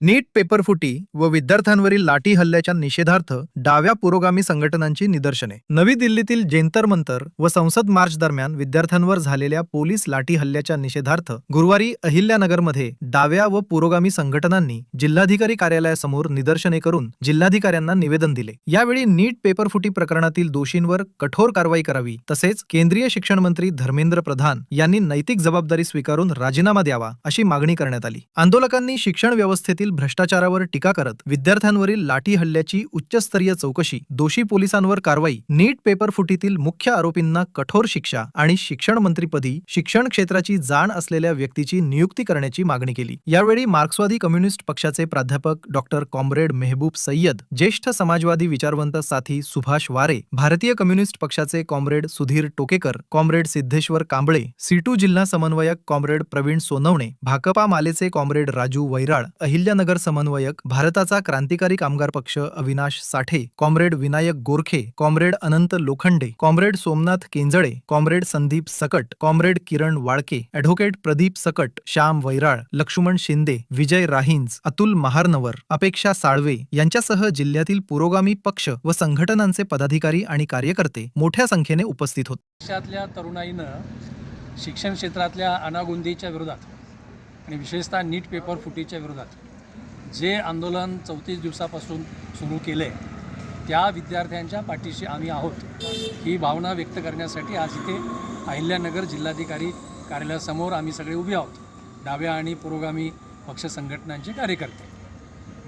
नीट पेपरफुटी व विद्यार्थ्यांवरील लाठी हल्ल्याच्या निषेधार्थ डाव्या पुरोगामी संघटनांची निदर्शने. नवी दिल्लीतील जंतर मंतर व संसद मार्च दरम्यान विद्यार्थ्यांवर झालेल्या पोलीस लाठी हल्ल्याच्या निषेधार्थ गुरुवारी अहिल्यानगरमध्ये डाव्या व पुरोगामी संघटनांनी जिल्हाधिकारी कार्यालयासमोर निदर्शने करून जिल्हाधिकाऱ्यांना निवेदन दिले. यावेळी नीट पेपरफुटी प्रकरणातील दोषींवर कठोर कारवाई करावी तसेच केंद्रीय शिक्षण मंत्री धर्मेंद्र प्रधान यांनी नैतिक जबाबदारी स्वीकारून राजीनामा द्यावा अशी मागणी करण्यात आली. आंदोलकांनी शिक्षण व्यवस्थेतील भ्रष्टाचारावर टीका करत विद्यार्थ्यांवरील लाठी हल्ल्याची उच्चस्तरीय चौकशी, दोषी पोलिसांवर कारवाई, नीट पेपरफुटीतील मुख्य आरोपींना कठोर शिक्षा आणि शिक्षण मंत्रीपदी शिक्षण क्षेत्राची जाण असलेल्या व्यक्तीची नियुक्ती करण्याची मागणी केली. यावेळी मार्क्सवादी कम्युनिस्ट पक्षाचे प्राध्यापक डॉक्टर कॉम्रेड मेहबूब सय्यद, ज्येष्ठ समाजवादी विचारवंत साथी सुभाष वारे, भारतीय कम्युनिस्ट पक्षाचे कॉम्रेड सुधीर टोकेकर, कॉम्रेड सिद्धेश्वर कांबळे, सीटू जिल्हा समन्वयक कॉम्रेड प्रवीण सोनवणे, भाकपा मालेचे कॉम्रेड राजू वैराळ, अहिल्यानगर समन्वयक, भारताचा क्रांतिकारी कामगार पक्ष अविनाश साठे, कॉम्रेड विनायक गोरखे, कॉम्रेड अनंत लोखंडे, कॉम्रेड सोमनाथ केंजळे, कॉम्रेड संदीप सकट, कॉम्रेड किरण वाळके, ॲडव्होकेट प्रदीप सकट, श्याम वैराळ, लक्ष्मण शिंदे, विजय राहिंज, अतुल महारनवर, अपेक्षा साळवे यांच्यासह जिल्ह्यातील पुरोगामी पक्ष व संघटनांचे पदाधिकारी आणि कार्यकर्ते मोठ्या संख्येने उपस्थित होते. देशातल्या तरुणाईनं शिक्षण क्षेत्रातल्या अनागोंदीच्या विरोधात आणि विशेषतः नीट पेपर फुटीच्या विरोधात जे आंदोलन 34 दिवसापासून सुरू केले, त्या विद्यार्थ्यांच्या पाठीशी आम्ही आहोत ही भावना व्यक्त करण्यासाठी आज इथे अहिल्यानगर जिल्हाधिकारी कार्यालयासमोर आम्ही सगळे उभे आहोत, डाव्या आणि पुरोगामी पक्ष संघटनांचे कार्यकर्ते.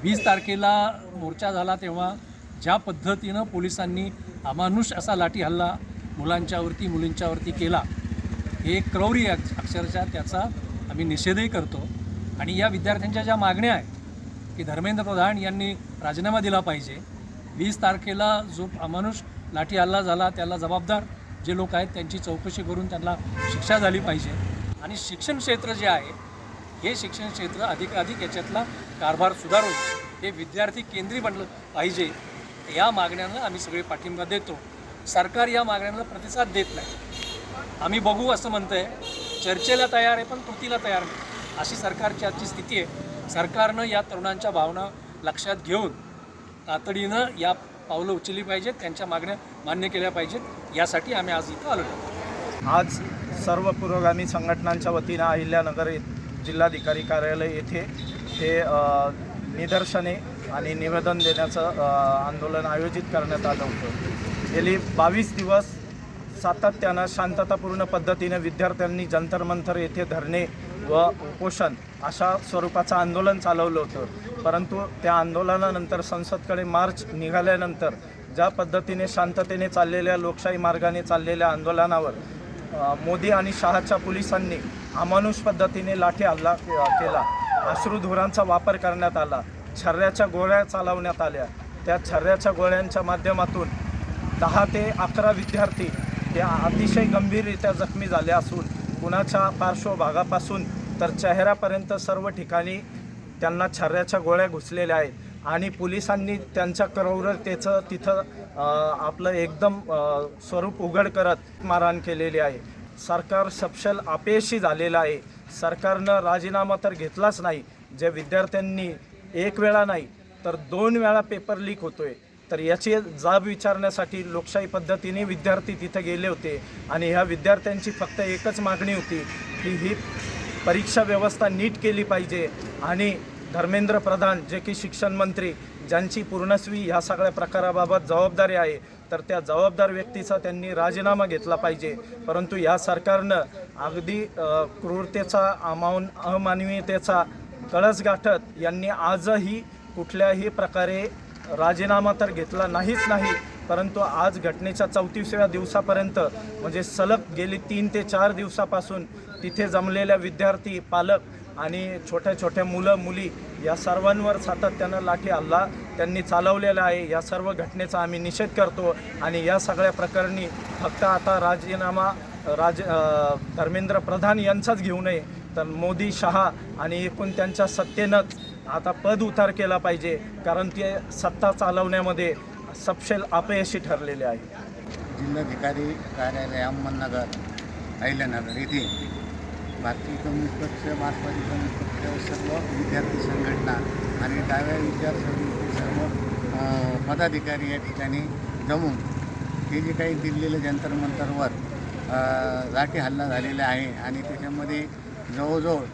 20 तारखेला मोर्चा झाला तेव्हा ज्या पद्धतीनं पोलिसांनी अमानुष असा लाठी हल्ला मुलांच्यावरती मुलींच्यावरती केला, हे क्रौर्य अक्षरशः त्याचा आम्ही निषेधही करतो. आणि या विद्यार्थ्यांच्या ज्या मागण्या आहेत की धर्मेंद्र प्रधान यांनी राजीनामा दिला पाहिजे, 20 तारखेला जो अमानुष लाठी हल्ला झाला त्याला जबाबदार जे लोक आहेत त्यांची चौकशी करून त्यांना शिक्षा झाली पाहिजे. आणि शिक्षण क्षेत्र जे आहे हे शिक्षण क्षेत्र अधिकाधिक याच्यातला कारभार सुधारून हे विद्यार्थी केंद्रीय बनलं पाहिजे. या मागण्यांना आम्ही सगळे पाठिंबा देतो. सरकार या मागण्यांना प्रतिसाद देत नाही. आम्ही बघू असं म्हणतं आहे, चर्चेला तयार आहे पण कृतीला तयार नाही, अशी सरकारची आजची स्थिती आहे. सरकारनं या तरुणांच्या भावना लक्षात घेऊन तातडीनं या पावलं उचलली पाहिजेत, त्यांच्या मागण्या मान्य केल्या पाहिजेत. यासाठी आम्ही आज इथं आलो आहोत. आज सर्व पुरोगामी संघटनांच्या वतीनं अहिल्यानगर जिल्हाधिकारी कार्यालय येथे हे निदर्शने आणि निवेदन देण्याचं आंदोलन आयोजित करण्यात आलं होतं. गेली 22 दिवस सातत्यानं शांततापूर्ण पद्धतीने विद्यार्थ्यांनी जंतर मंतर येथे धरणे व उपोषण अशा स्वरूपाचं आंदोलन चालवलं होतं. परंतु त्या आंदोलनानंतर संसदकडे मार्च निघाल्यानंतर ज्या पद्धतीने शांततेने चाललेल्या लोकशाही मार्गाने चाललेल्या आंदोलनावर मोदी आणि शहाच्या पोलिसांनी अमानुष पद्धतीने लाठी हल्ला केला, अश्रुधुरांचा वापर करण्यात आला, छर्ऱ्याच्या गोळ्या चालवण्यात आल्या. त्या छर्ऱ्याच्या गोळ्यांच्या माध्यमातून 10 ते 11 विद्यार्थी हे अतिशय गंभीररित्या जखमी झाले असून कुणाच्या पार्श्वभागापासून तर चेहऱ्यापर्यंत सर्व ठिकाणी त्यांना छर्ऱ्याच्या गोळ्या घुसलेल्या आहेत. आणि पोलिसांनी त्यांच्या क्रौर्यतेचं तिथं आपलं एकदम स्वरूप उघड करत मारहाण केलेली आहे. सरकार सपशेल अपयशी झालेलं आहे. सरकारनं राजीनामा तर घेतलाच नाही. जे विद्यार्थ्यांनी एक वेळा नाही तर 2 वेळा पेपर लीक होतोय, तर याची जाब विचारण्यासाठी लोकशाही पद्धतीने विद्यार्थी तिथे गेले होते. आणि ह्या विद्यार्थ्यांची फक्त एकच मागणी होती की ही परीक्षा व्यवस्था नीट केली पाहिजे. आणि धर्मेंद्र प्रधान जे की शिक्षण मंत्री, ज्यांची पूर्णस्वी ह्या सगळ्या प्रकाराबाबत जबाबदारी आहे, तर त्या जबाबदार व्यक्तीचा त्यांनी राजीनामा घेतला पाहिजे. परंतु या सरकारनं अगदी क्रूरतेचा अमानवीयतेचा कळस गाठत यांनी आजही कुठल्याही प्रकारे राजीनामा तर घेतला नाही, परंतु आज घटनेच्या 34व्या दिवसापर्यंत म्हणजे सलग गेली 3 ते 4 दिवसापासून तिथे जमलेल्या विद्यार्थी, पालक आणि छोट्या छोट्या मुलं मुली या सर्वांवर सातत्यानं लाठी हल्ला त्यांनी चालवलेला आहे. या सर्व घटनेचा आम्ही निषेध करतो. आणि या सगळ्या प्रकरणी फक्त आता राजीनामा धर्मेंद्र प्रधान यांचाच घेऊ नये, तर मोदी, शहा आणि एकूण त्यांच्या सत्तेनंच आता पद उतार केला पाहिजे, कारण ते सत्ता चालवण्यामध्ये सपशेल अपयशी ठरलेले आहे. जिल्हाधिकारी कार्यालय अहमदनगर अहिल्यानगर येथे भारतीय कम्युनिस्ट पक्ष, मार्क्सवादी कम्युनिस्ट पक्ष, सर्व विद्यार्थी संघटना आणि डाव्या विचारसरणीचे सर्व पदाधिकारी या ठिकाणी जमून हे जे काही दिल्लीला जंतर मंतरवर लाठी हल्ला झालेला आहे आणि त्याच्यामध्ये जवळजवळ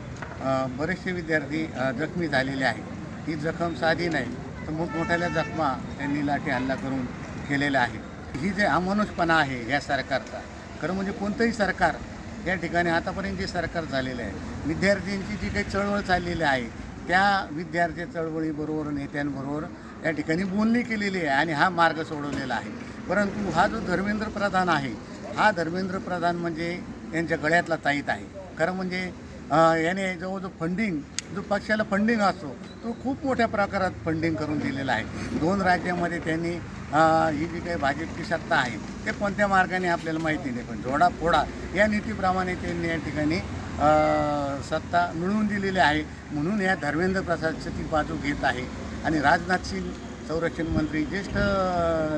बरेचसे विद्यार्थी जखमी झालेले आहेत. ही जखम साधी नाही तर मोठमोठ्या जखमा त्यांनी लाठी हल्ला करून केलेला आहे. ही जे अमानुषपणा आहे या सरकारचा, खरं म्हणजे कोणतंही सरकार या ठिकाणी आतापर्यंत जे सरकार झालेलं आहे, विद्यार्थ्यांची जी काही चळवळ चाललेली आहे त्या विद्यार्थी चळवळीबरोबर नेत्यांबरोबर या ठिकाणी बोलणी केलेली आहे आणि हा मार्ग सोडवलेला आहे. परंतु हा जो धर्मेंद्र प्रधान आहे, हा धर्मेंद्र प्रधान म्हणजे यांच्या गळ्यातला ताईत आहे. खरं म्हणजे याने जवळजवळ फंडिंग, जो पक्षाला फंडिंग असतो तो खूप मोठ्या प्रकारात फंडिंग करून दिलेला आहे. 2 राज्यामध्ये त्यांनी ही जी काही भाजपची सत्ता आहे ते कोणत्या मार्गाने आपल्याला माहिती नाही, पण जोडाफोडा या नीतीप्रमाणे त्यांनी या ठिकाणी सत्ता मिळवून दिलेली आहे. म्हणून या धर्मेंद्र प्रसादची ती बाजू घेत आहे. आणि राजनाथ सिंग संरक्षण मंत्री, ज्येष्ठ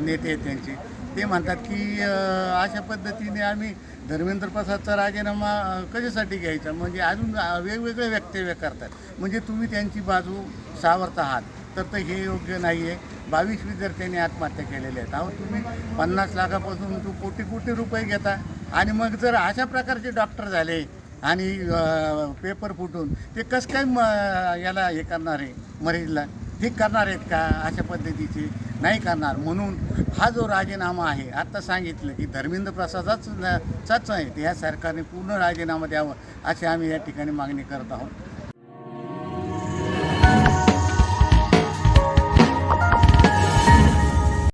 नेते आहेत त्यांचे, ते म्हणतात की अशा पद्धतीने आम्ही धर्मेंद्र प्रसादचा राजीनामा कशासाठी घ्यायचा, म्हणजे अजून वेगवेगळे वक्तव्य करतात. म्हणजे तुम्ही त्यांची बाजू सावरत आहात तर हे योग्य नाही आहे. 22 विद्यार्थ्यांनी आत्महत्या केलेल्या आहेत. अहो, तुम्ही 50 लाखापासून कोटी कोटी रुपये घेता आणि मग जर अशा प्रकारचे डॉक्टर झाले आणि पेपर फुटून ते कसं काय याला हे करणार आहे, मरीजला ठीक करणार आहेत का? अशा पद्धतीचे नाही करणार. म्हणून हा जो राजीनामा आहे, आत्ता सांगितलं की धर्मेंद्र प्रसादाचाच आहे, या सरकारने पूर्ण राजीनामा द्यावं अशी आम्ही या ठिकाणी मागणी करत आहोत.